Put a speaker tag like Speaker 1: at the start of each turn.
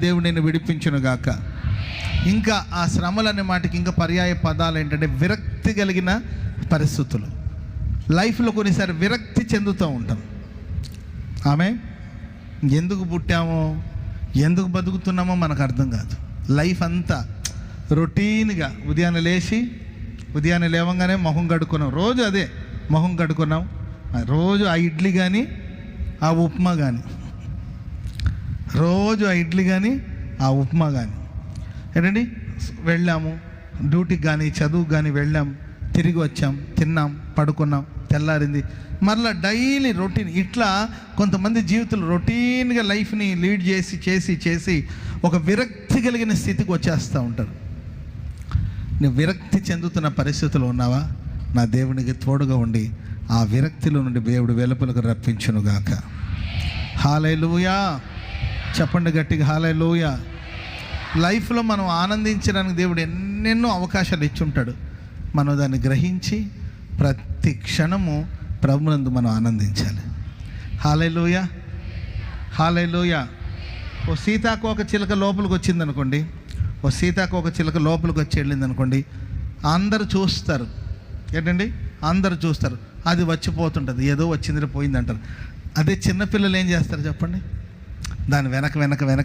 Speaker 1: దేవుడు నిన్ను విడిపించునుగాక. ఇంకా ఆ శ్రమలు అనే మాటకి ఇంకా పర్యాయ పదాలు ఏంటంటే విరక్తి కలిగిన పరిస్థితులు. లైఫ్లో కొన్నిసారి విరక్తి చెందుతూ ఉంటాం. ఆమె ఎందుకు పుట్టామో, ఎందుకు బతుకుతున్నామో మనకు అర్థం కాదు. లైఫ్ అంతా రొటీన్గా ఉదయాన్నే లేవంగానే మొహం కడుక్కున్నాం, రోజు అదే మొహం కడుక్కున్నాం, రోజు ఆ ఇడ్లీ కానీ ఆ ఉప్మా కానీ, రోజు ఆ ఇడ్లీ కానీ ఆ ఉప్మా కానీ ఏంటండి. వెళ్ళాము డ్యూటీకి కానీ చదువుకు కానీ వెళ్ళాం, తిరిగి వచ్చాం, తిన్నాం, పడుకున్నాం, తెల్లారింది, మరలా డైలీ రొటీన్. ఇట్లా కొంతమంది జీవితంలో రొటీన్గా లైఫ్ని లీడ్ చేసి ఒక విరక్తి కలిగిన స్థితికి వచ్చేస్తూ ఉంటారు. నువ్వు విరక్తి చెందుతున్న పరిస్థితులు ఉన్నావా? నా దేవునికి తోడుగా ఉండి ఆ విరక్తిలో నుండి దేవుడు వెలుపలకు రప్పించునుగాక. హల్లెలూయా చెప్పండి గట్టిగా, హల్లెలూయా. లైఫ్లో మనం ఆనందించడానికి దేవుడు ఎన్నెన్నో అవకాశాలు ఇచ్చుంటాడు. మనం దాన్ని గ్రహించి ప్రతి క్షణము ప్రభునందు మనం ఆనందించాలి. హల్లెలూయా హల్లెలూయా. ఓ సీతాకోక చిలుక లోపలికి వచ్చిందనుకోండి, వెళ్ళింది అనుకోండి, అందరు చూస్తారు. ఏంటండి, అందరు చూస్తారు. అది వచ్చిపోతుంటుంది, ఏదో వచ్చింది పోయింది అంటారు. అదే చిన్నపిల్లలు ఏం చేస్తారు చెప్పండి, దాని వెనక